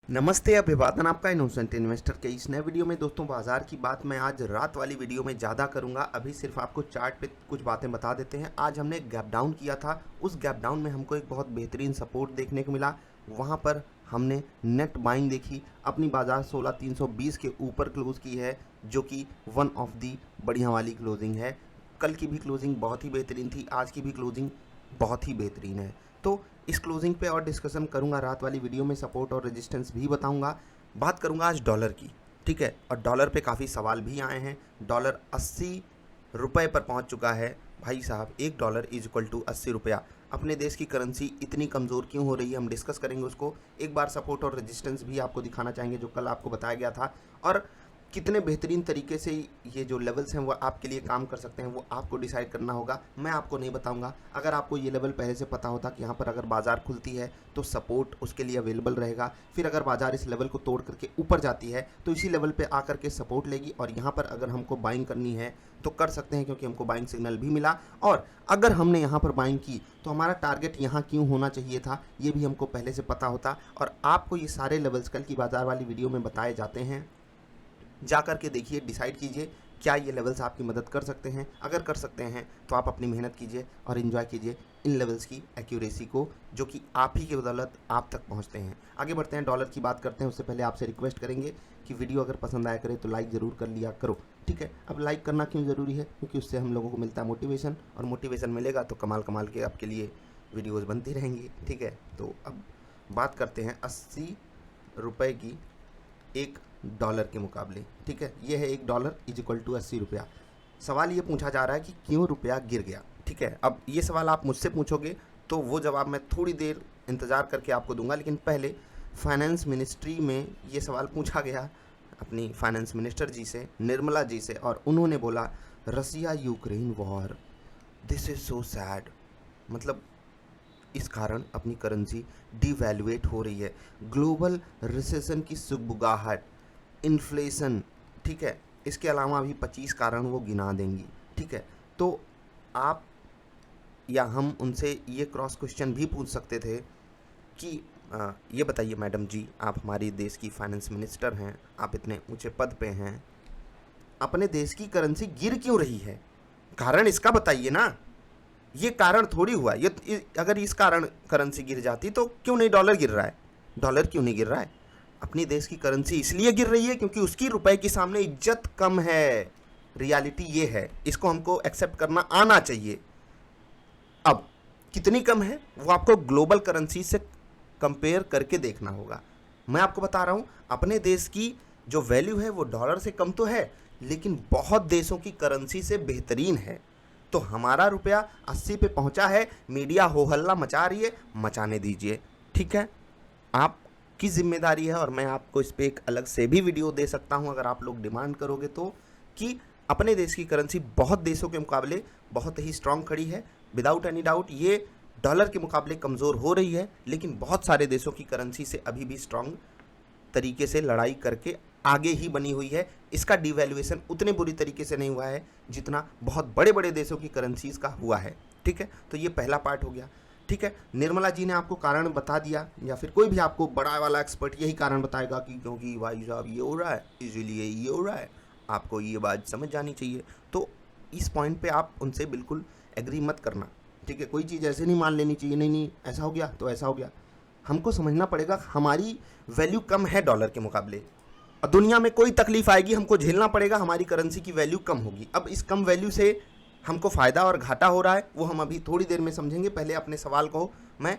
नमस्ते, अभिवादन आपका इनोसेंट इन्वेस्टर के इस नए वीडियो में। दोस्तों, बाजार की बात मैं आज रात वाली वीडियो में ज़्यादा करूंगा। अभी सिर्फ आपको चार्ट पे कुछ बातें बता देते हैं। आज हमने गैप डाउन किया था, उस गैप डाउन में हमको एक बहुत बेहतरीन सपोर्ट देखने को मिला। वहां पर हमने नेट बाइंग देखी। अपनी बाजार 16320 के ऊपर क्लोज की है, जो कि वन ऑफ दी बढ़िया वाली क्लोजिंग है। कल की भी क्लोजिंग बहुत ही बेहतरीन थी, आज की भी क्लोजिंग बहुत ही बेहतरीन है। तो इस क्लोजिंग पे और डिस्कशन करूंगा रात वाली वीडियो में, सपोर्ट और रेजिस्टेंस भी बताऊंगा। बात करूंगा आज डॉलर की, ठीक है। और डॉलर पे काफ़ी सवाल भी आए हैं। डॉलर 80 रुपये पर पहुंच चुका है भाई साहब। $1 इज इक्वल टू 80 रुपया। अपने देश की करेंसी इतनी कमज़ोर क्यों हो रही है, हम डिस्कस करेंगे उसको। एक बार सपोर्ट और रेजिस्टेंस भी आपको दिखाना चाहेंगे, जो कल आपको बताया गया था, और कितने बेहतरीन तरीके से ये जो लेवल्स हैं वो आपके लिए काम कर सकते हैं, वो आपको डिसाइड करना होगा। मैं आपको नहीं बताऊंगा। अगर आपको ये लेवल पहले से पता होता कि यहाँ पर अगर बाजार खुलती है तो सपोर्ट उसके लिए अवेलेबल रहेगा, फिर अगर बाजार इस लेवल को तोड़ करके ऊपर जाती है तो इसी लेवल पे आकर के सपोर्ट लेगी, और यहाँ पर अगर हमको बाइंग करनी है तो कर सकते हैं, क्योंकि हमको बाइंग सिग्नल भी मिला। और अगर हमने यहाँ पर बाइंग की तो हमारा टारगेट यहाँ क्यों होना चाहिए था, ये भी हमको पहले से पता होता। और आपको ये सारे लेवल्स कल की बाजार वाली वीडियो में बताए जाते हैं। जा कर के देखिए, डिसाइड कीजिए क्या ये लेवल्स आपकी मदद कर सकते हैं। अगर कर सकते हैं तो आप अपनी मेहनत कीजिए और इन्जॉय कीजिए इन लेवल्स की एक्यूरेसी को, जो कि आप ही की बदौलत आप तक पहुंचते हैं। आगे बढ़ते हैं, डॉलर की बात करते हैं। उससे पहले आपसे रिक्वेस्ट करेंगे कि वीडियो अगर पसंद आया करे तो लाइक ज़रूर कर लिया करो, ठीक है। अब लाइक करना क्यों ज़रूरी है, क्योंकि उससे हम लोगों को मिलता है मोटिवेशन, और मोटिवेशन मिलेगा तो कमाल कमाल के आपके लिए वीडियोज़ बनती रहेंगी, ठीक है। तो अब बात करते हैं 80 रुपये की $1 के मुकाबले, ठीक है। ये है $1 इज इक्वल टू 80 रुपया। सवाल ये पूछा जा रहा है कि क्यों रुपया गिर गया, ठीक है। अब ये सवाल आप मुझसे पूछोगे तो वो जवाब मैं थोड़ी देर इंतज़ार करके आपको दूंगा, लेकिन पहले फाइनेंस मिनिस्ट्री में ये सवाल पूछा गया अपनी फाइनेंस मिनिस्टर जी से, निर्मला जी से, और उन्होंने बोला Russia Ukraine war, this is so sad. मतलब इस कारण अपनी करेंसी डिवैल्यूएट हो रही है। ग्लोबल रिसेशन की सुगबुगाहट, इन्फ्लेशन, ठीक है। इसके अलावा भी 25 कारण वो गिना देंगी, ठीक है। तो आप या हम उनसे ये क्रॉस क्वेश्चन भी पूछ सकते थे कि ये बताइए मैडम जी, आप हमारे देश की फाइनेंस मिनिस्टर हैं, आप इतने ऊंचे पद पे हैं, अपने देश की करेंसी गिर क्यों रही है, कारण इसका बताइए ना। ये कारण थोड़ी हुआ, ये अगर इस कारण करेंसी गिर जाती तो क्यों नहीं डॉलर गिर रहा है। डॉलर क्यों नहीं गिर रहा है, अपनी देश की करेंसी इसलिए गिर रही है क्योंकि उसकी रुपए के सामने इज्जत कम है। रियलिटी ये है, इसको हमको एक्सेप्ट करना आना चाहिए। अब कितनी कम है वो आपको ग्लोबल करेंसी से कंपेयर करके देखना होगा। मैं आपको बता रहा हूं, अपने देश की जो वैल्यू है वो डॉलर से कम तो है, लेकिन बहुत देशों की करेंसी से बेहतरीन है। तो हमारा रुपया 80 पे पहुंचा है, मीडिया हो हल्ला मचा रही है, मचाने दीजिए, ठीक है। आपकी जिम्मेदारी है, और मैं आपको इस पर एक अलग से भी वीडियो दे सकता हूं अगर आप लोग डिमांड करोगे तो, कि अपने देश की करेंसी बहुत देशों के मुकाबले बहुत ही स्ट्रांग खड़ी है। विदाउट एनी डाउट ये डॉलर के मुकाबले कमज़ोर हो रही है, लेकिन बहुत सारे देशों की करेंसी से अभी भी स्ट्रांग तरीके से लड़ाई करके आगे ही बनी हुई है। इसका डिवैल्यूएशन उतने बुरी तरीके से नहीं हुआ है जितना बहुत बड़े बड़े देशों की करेंसीज का हुआ है, ठीक है। तो ये पहला पार्ट हो गया, ठीक है। निर्मला जी ने आपको कारण बता दिया, या फिर कोई भी आपको बड़ा वाला एक्सपर्ट यही कारण बताएगा कि क्योंकि भाई साहब ये हो रहा है इसीलिए ये हो रहा है, आपको ये बात समझ जानी चाहिए। तो इस पॉइंट पे आप उनसे बिल्कुल एग्री मत करना, ठीक है। कोई चीज़ ऐसे नहीं मान लेनी चाहिए, नहीं नहीं ऐसा हो गया तो ऐसा हो गया। हमको समझना पड़ेगा हमारी वैल्यू कम है डॉलर के मुकाबले, और दुनिया में कोई तकलीफ आएगी हमको झेलना पड़ेगा, हमारी करेंसी की वैल्यू कम होगी। अब इस कम वैल्यू से हमको फ़ायदा और घाटा हो रहा है, वो हम अभी थोड़ी देर में समझेंगे। पहले अपने सवाल को मैं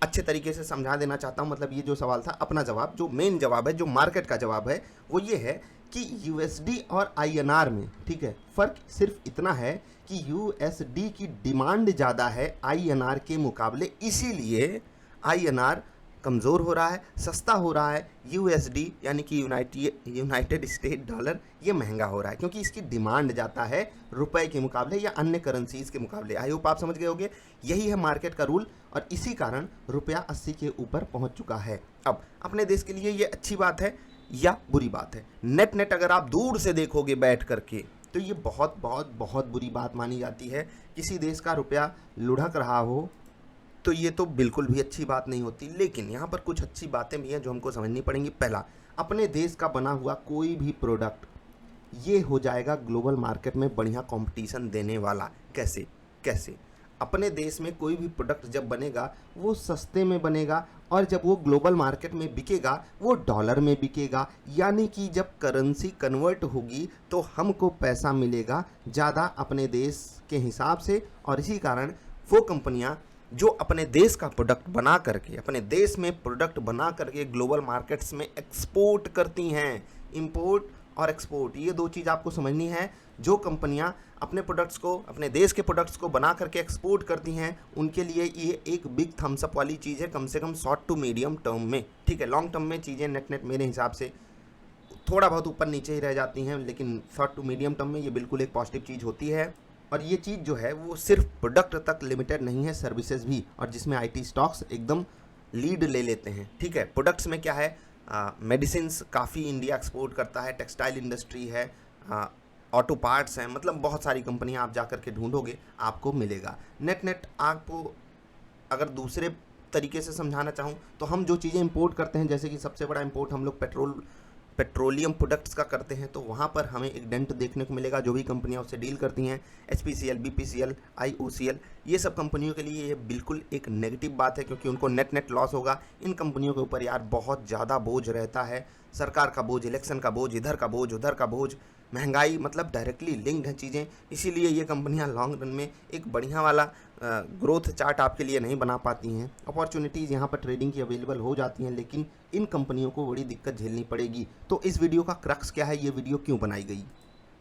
अच्छे तरीके से समझा देना चाहता हूँ। मतलब ये जो सवाल था, अपना जवाब जो मेन जवाब है, जो मार्केट का जवाब है, वो ये है कि यूएसडी और आईएनआर में, ठीक है, फ़र्क सिर्फ इतना है कि यूएसडी की डिमांड ज़्यादा है आईएनआर के मुकाबले, इसीलिए आईएनआर कमज़ोर हो रहा है, सस्ता हो रहा है। यूएसडी यानी कि यूनाइटेड स्टेट डॉलर ये महंगा हो रहा है क्योंकि इसकी डिमांड जाता है रुपए के मुकाबले या अन्य करेंसीज के मुकाबले। आई होप आप समझ गए होंगे, यही है मार्केट का रूल, और इसी कारण रुपया 80 के ऊपर पहुंच चुका है। अब अपने देश के लिए ये अच्छी बात है या बुरी बात है, नेट नेट अगर आप दूर से देखोगे बैठ करके तो ये बहुत बहुत बहुत बुरी बात मानी जाती है। किसी देश का रुपया लुढ़क रहा हो तो ये तो बिल्कुल भी अच्छी बात नहीं होती, लेकिन यहाँ पर कुछ अच्छी बातें भी हैं जो हमको समझनी पड़ेंगी। पहला, अपने देश का बना हुआ कोई भी प्रोडक्ट ये हो जाएगा ग्लोबल मार्केट में बढ़िया कंपटीशन देने वाला। कैसे कैसे? अपने देश में कोई भी प्रोडक्ट जब बनेगा वो सस्ते में बनेगा, और जब वो ग्लोबल मार्केट में बिकेगा वो डॉलर में बिकेगा, यानी कि जब करेंसी कन्वर्ट होगी तो हमको पैसा मिलेगा ज़्यादा अपने देश के हिसाब से। और इसी कारण वो कंपनियां जो अपने देश का प्रोडक्ट बना करके, अपने देश में प्रोडक्ट बना करके ग्लोबल मार्केट्स में एक्सपोर्ट करती हैं, इंपोर्ट और एक्सपोर्ट, ये दो चीज़ आपको समझनी है। जो कंपनियां अपने प्रोडक्ट्स को, अपने देश के प्रोडक्ट्स को बना करके एक्सपोर्ट करती हैं, उनके लिए ये एक बिग थम्स अप वाली चीज़ है, कम से कम शॉर्ट टू मीडियम टर्म में। ठीक है, लॉन्ग टर्म में चीज़ें नेट मेरे हिसाब से थोड़ा बहुत ऊपर नीचे ही रह जाती हैं, लेकिन शॉर्ट टू मीडियम टर्म में ये बिल्कुल एक पॉजिटिव चीज़ होती है। और ये चीज़ जो है वो सिर्फ प्रोडक्ट तक लिमिटेड नहीं है, सर्विसेज भी, और जिसमें आईटी स्टॉक्स एकदम लीड ले लेते हैं। ठीक है, प्रोडक्ट्स में क्या है, मेडिसिन्स काफ़ी इंडिया एक्सपोर्ट करता है, टेक्सटाइल इंडस्ट्री है, ऑटो पार्ट्स हैं, मतलब बहुत सारी कंपनियां आप जा कर के ढूंढोगे आपको मिलेगा। नेट आपको अगर दूसरे तरीके से समझाना चाहूँ तो हम जो चीज़ें इंपोर्ट करते हैं, जैसे कि सबसे बड़ा इंपोर्ट हम लोग पेट्रोलियम प्रोडक्ट्स का करते हैं, तो वहाँ पर हमें एक डेंट देखने को मिलेगा। जो भी कंपनियाँ उससे डील करती हैं, HPCL, BPCL, IOCL, ये सब कंपनियों के लिए ये बिल्कुल एक नेगेटिव बात है, क्योंकि उनको नेट लॉस होगा। इन कंपनियों के ऊपर यार बहुत ज़्यादा बोझ रहता है, सरकार का बोझ, इलेक्शन का बोझ, इधर का बोझ, उधर का बोझ, महंगाई, मतलब डायरेक्टली लिंक्ड हैं चीज़ें। इसीलिए ये कंपनियां लॉन्ग रन में एक बढ़िया वाला ग्रोथ चार्ट आपके लिए नहीं बना पाती हैं। अपॉर्चुनिटीज़ यहाँ पर ट्रेडिंग की अवेलेबल हो जाती हैं, लेकिन इन कंपनियों को बड़ी दिक्कत झेलनी पड़ेगी। तो इस वीडियो का क्रक्स क्या है, ये वीडियो क्यों बनाई गई?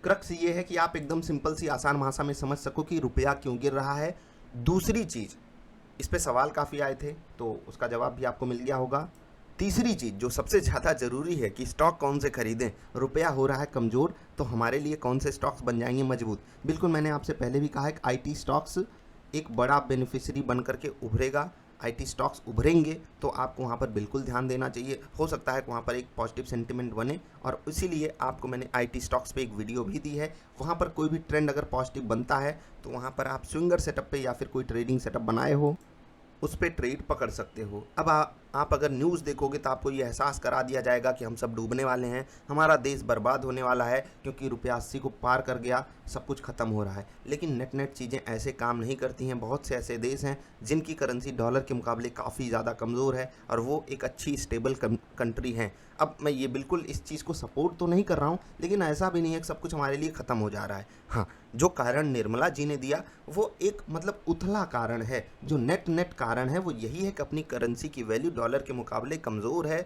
क्रक्स ये है कि आप एकदम सिंपल सी आसान भाषा में समझ सको कि रुपया क्यों गिर रहा है। दूसरी चीज़, इस पर सवाल काफ़ी आए थे तो उसका जवाब भी आपको मिल गया होगा। तीसरी चीज़ जो सबसे ज़्यादा ज़रूरी है कि स्टॉक कौन से खरीदें, रुपया हो रहा है कमज़ोर, तो हमारे लिए कौन से स्टॉक्स बन जाएंगे मजबूत। बिल्कुल, मैंने आपसे पहले भी कहा है कि आईटी स्टॉक्स एक बड़ा बेनिफिशियरी बन करके उभरेगा। आईटी स्टॉक्स उभरेंगे तो आपको वहाँ पर बिल्कुल ध्यान देना चाहिए। हो सकता है कि वहाँ पर एक पॉजिटिव सेंटिमेंट बने, और इसीलिए आपको मैंने आईटी स्टॉक्स पे एक वीडियो भी दी है। वहाँ पर कोई भी ट्रेंड अगर पॉजिटिव बनता है तो वहाँ पर आप स्विंगर सेटअप पे या फिर कोई ट्रेडिंग सेटअप बनाए हो उस पर ट्रेड पकड़ सकते हो। अब आप अगर न्यूज़ देखोगे तो आपको ये एहसास करा दिया जाएगा कि हम सब डूबने वाले हैं, हमारा देश बर्बाद होने वाला है, क्योंकि रुपया 80 को पार कर गया, सब कुछ ख़त्म हो रहा है। लेकिन नेट चीज़ें ऐसे काम नहीं करती हैं। बहुत से ऐसे देश हैं जिनकी करेंसी डॉलर के मुकाबले काफ़ी ज़्यादा कमज़ोर है, और वो एक अच्छी स्टेबल कंट्री हैं। अब मैं ये बिल्कुल इस चीज़ को सपोर्ट तो नहीं कर रहा हूँ, लेकिन ऐसा भी नहीं है कि सब कुछ हमारे लिए ख़त्म हो जा रहा है। हाँ, जो कारण निर्मला जी ने दिया वो एक मतलब उथला कारण है। जो नेट कारण है वो यही है कि अपनी करेंसी की वैल्यू डॉलर के मुकाबले कमज़ोर है,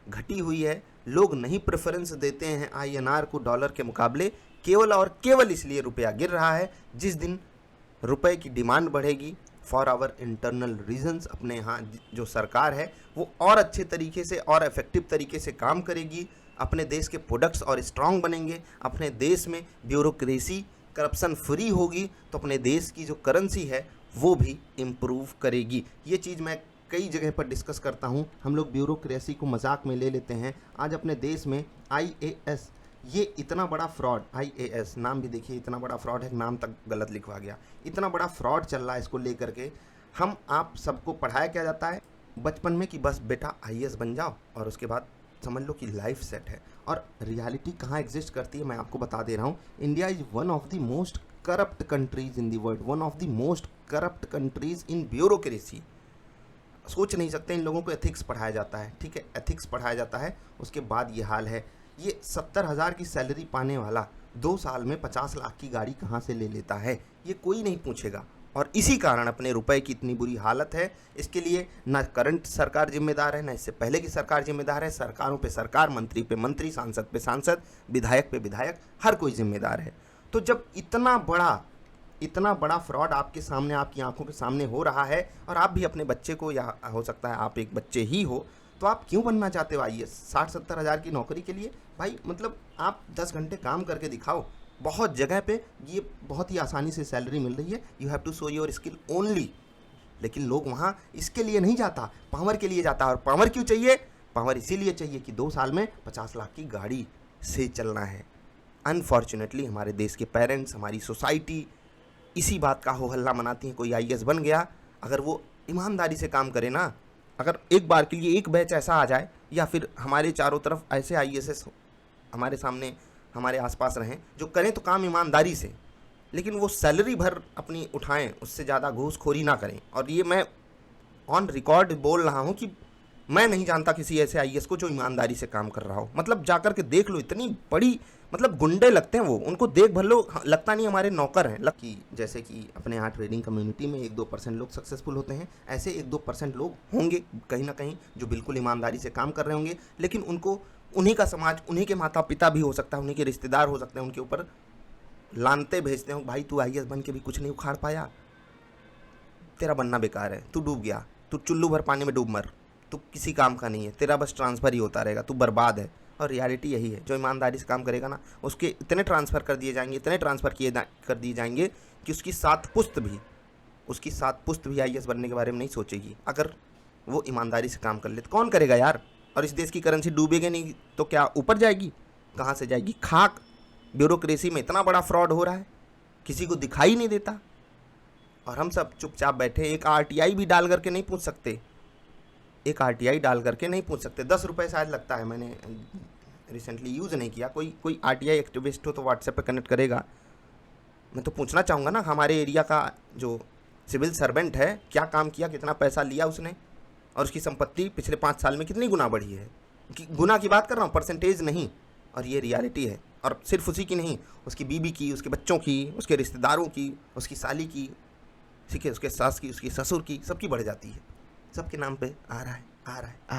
घटी हुई है। लोग नहीं प्रेफरेंस देते हैं INR को डॉलर के मुकाबले, केवल और केवल इसलिए रुपया गिर रहा है। जिस दिन रुपए की डिमांड बढ़ेगी फॉर आवर इंटरनल रीजंस, अपने यहाँ जो सरकार है वो और अच्छे तरीके से और इफेक्टिव तरीके से काम करेगी, अपने देश के प्रोडक्ट्स और स्ट्रांग बनेंगे, अपने देश में ब्यूरोक्रेसी करप्शन फ्री होगी, तो अपने देश की जो करेंसी है वो भी इम्प्रूव करेगी। ये चीज़ मैं कई जगह पर डिस्कस करता हूँ। हम लोग ब्यूरोक्रेसी को मजाक में ले लेते हैं। आज अपने देश में IAS, ये इतना बड़ा फ्रॉड, IAS नाम भी देखिए, इतना बड़ा फ्रॉड है, नाम तक गलत लिखवा गया। इतना बड़ा फ्रॉड चल रहा है, इसको लेकर के हम आप सबको पढ़ाया क्या जाता है बचपन में कि बस बेटा IAS बन जाओ, और उसके बाद समझ लो कि लाइफ सेट है। और रियलिटी कहाँ एग्जिस्ट करती है मैं आपको बता दे रहा हूँ। India is one of the most corrupt countries in the world, one of the most corrupt countries in bureaucracy. सोच नहीं सकते, इन लोगों को एथिक्स पढ़ाया जाता है। ठीक है, एथिक्स पढ़ाया जाता है, उसके बाद ये हाल है। ये 70,000 की सैलरी पाने वाला 2 साल में 50 लाख की गाड़ी कहाँ से ले लेता है, ये कोई नहीं पूछेगा। और इसी कारण अपने रुपए की इतनी बुरी हालत है। इसके लिए ना करंट सरकार जिम्मेदार है, ना इससे पहले की सरकार जिम्मेदार है। सरकारों पे सरकार, मंत्री पे मंत्री, सांसद पे सांसद, विधायक पे विधायक, हर कोई जिम्मेदार है। तो जब इतना बड़ा फ्रॉड आपके सामने, आपकी आंखों के सामने हो रहा है, और आप भी अपने बच्चे को, या हो सकता है आप एक बच्चे ही हो, तो आप क्यों बनना चाहते हो IAS? 60-70 हज़ार की नौकरी के लिए भाई, मतलब आप 10 घंटे काम करके दिखाओ। बहुत जगह पे ये बहुत ही आसानी से सैलरी मिल रही है। You have to show your skill only. लेकिन लोग वहाँ इसके लिए नहीं जाता, पावर के लिए जाता है। और पावर क्यों चाहिए? पावर इसीलिए चाहिए कि 2 साल में 50 लाख की गाड़ी से चलना है। अनफॉर्चुनेटली हमारे देश के पेरेंट्स, हमारी सोसाइटी इसी बात का हो हल्ला मनाती हैं। कोई IAS बन गया, अगर वो ईमानदारी से काम करे ना। अगर एक बार के लिए एक बैच ऐसा आ जाए या फिर हमारे चारों तरफ ऐसे आईएएस हमारे सामने हमारे आसपास रहें जो करें तो काम ईमानदारी से, लेकिन वो सैलरी भर अपनी उठाएं, उससे ज़्यादा घूसखोरी ना करें। और ये मैं ऑन रिकॉर्ड बोल रहा हूँ कि मैं नहीं जानता किसी ऐसे आईएएस को जो ईमानदारी से काम कर रहा हो। मतलब जाकर के देख लो, इतनी बड़ी मतलब गुंडे लगते हैं वो, उनको देख भर लो, लगता नहीं हमारे नौकर हैं। कि जैसे कि अपने यहाँ ट्रेडिंग कम्युनिटी में 1-2% लोग सक्सेसफुल होते हैं, ऐसे 1-2% लोग होंगे कहीं ना कहीं जो बिल्कुल ईमानदारी से काम कर रहे होंगे, लेकिन उनको उन्हीं का समाज, उन्हीं के माता पिता भी हो सकता है, उन्हीं के रिश्तेदार हो सकते हैं, उनके ऊपर लानते भेजते हो, भाई तू आईएएस बन के भी कुछ नहीं उखाड़ पाया, तेरा बनना बेकार है, तू डूब गया, तू चुल्लू भर पानी में डूब मर, तू किसी काम का नहीं है, तेरा बस ट्रांसफ़र ही होता रहेगा, तू बर्बाद है। और रियलिटी यही है, जो ईमानदारी से काम करेगा ना उसके इतने ट्रांसफ़र कर दिए जाएंगे, इतने ट्रांसफ़र कर दिए जाएंगे कि उसकी सात पुश्त भी आईएएस बनने के बारे में नहीं सोचेगी, अगर वो ईमानदारी से काम कर ले। तो कौन करेगा यार? और इस देश की करेंसी डूबेगी नहीं तो क्या ऊपर जाएगी? कहाँ से जाएगी? खाक। ब्यूरोक्रेसी में इतना बड़ा फ्रॉड हो रहा है, किसी को दिखाई नहीं देता, और हम सब चुपचाप बैठे। एक आरटीआई भी डाल करके नहीं पूछ सकते, 10 रुपये शायद लगता है, मैंने रिसेंटली यूज़ नहीं किया। कोई आरटीआई एक्टिविस्ट हो तो व्हाट्सएप पे कनेक्ट करेगा। मैं तो पूछना चाहूँगा ना, हमारे एरिया का जो सिविल सर्वेंट है क्या काम किया, कितना पैसा लिया उसने, और उसकी संपत्ति पिछले 5 साल में कितनी गुना बढ़ी है। गुना की बात कर रहा हूँ, परसेंटेज नहीं। और ये रियलिटी है। और सिर्फ उसी की नहीं, उसकी बीबी की, उसके बच्चों की, उसके रिश्तेदारों की, उसकी साली की, ठीक है, उसके सास की, उसकी ससुर की, सबकी बढ़ जाती है। सबके नाम पे आ रहा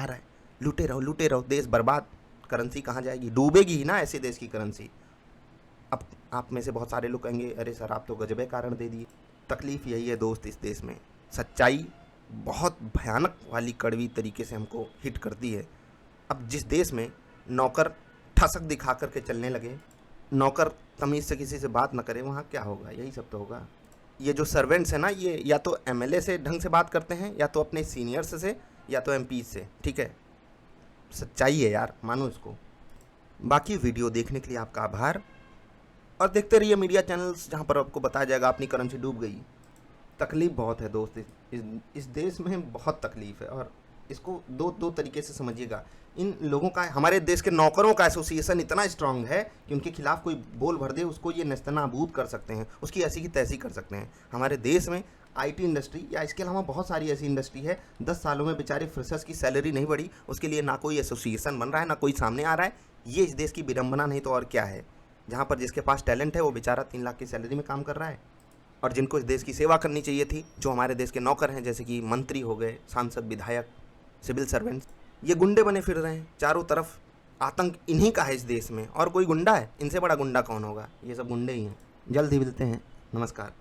है। लूटे रहो, देश बर्बाद। करेंसी कहाँ जाएगी? डूबेगी ही ना ऐसे देश की करेंसी। अब आप में से बहुत सारे लोग कहेंगे अरे सर आप तो गजबे कारण दे दिए। तकलीफ़ यही है दोस्त, इस देश में सच्चाई बहुत भयानक वाली कड़वी तरीके से हमको हिट करती है। अब जिस देश में नौकर ठसक दिखा करके चलने लगे, नौकर तमीज़ से किसी से बात न करे, वहाँ क्या होगा? यही सब तो होगा। ये जो सर्वेंट्स हैं ना, ये या तो एमएलए से ढंग से बात करते हैं, या तो अपने सीनियर्स से, या तो एमपी से। ठीक है, सच्चाई है यार, मानो इसको। बाकी वीडियो देखने के लिए आपका आभार, और देखते रहिए मीडिया चैनल्स जहाँ पर आपको बताया जाएगा अपनी करेंसी डूब गई। तकलीफ़ बहुत है दोस्त, इस देश में बहुत तकलीफ़ है, और इसको दो तरीके से समझिएगा। इन लोगों का, हमारे देश के नौकरों का एसोसिएशन इतना स्ट्रांग है कि उनके खिलाफ कोई बोल भर दे उसको ये नेस्तनाबूद कर सकते हैं, उसकी ऐसी की तैसी कर सकते हैं। हमारे देश में आईटी इंडस्ट्री या इसके अलावा बहुत सारी ऐसी इंडस्ट्री है, 10 सालों में बेचारे फ्रेशर्स की सैलरी नहीं बढ़ी, उसके लिए ना कोई एसोसिएशन बन रहा है, ना कोई सामने आ रहा है। ये इस देश की विडंबना नहीं तो और क्या है, जहाँ पर जिसके पास टैलेंट है वो बेचारा 3 लाख की सैलरी में काम कर रहा है, और जिनको इस देश की सेवा करनी चाहिए थी, जो हमारे देश के नौकर हैं, जैसे कि मंत्री हो गए, सांसद, विधायक, सिविल सर्वेंट्स, ये गुंडे बने फिर रहे हैं। चारों तरफ आतंक इन्हीं का है इस देश में, और कोई गुंडा है? इनसे बड़ा गुंडा कौन होगा? ये सब गुंडे ही हैं। जल्द ही मिलते हैं, नमस्कार।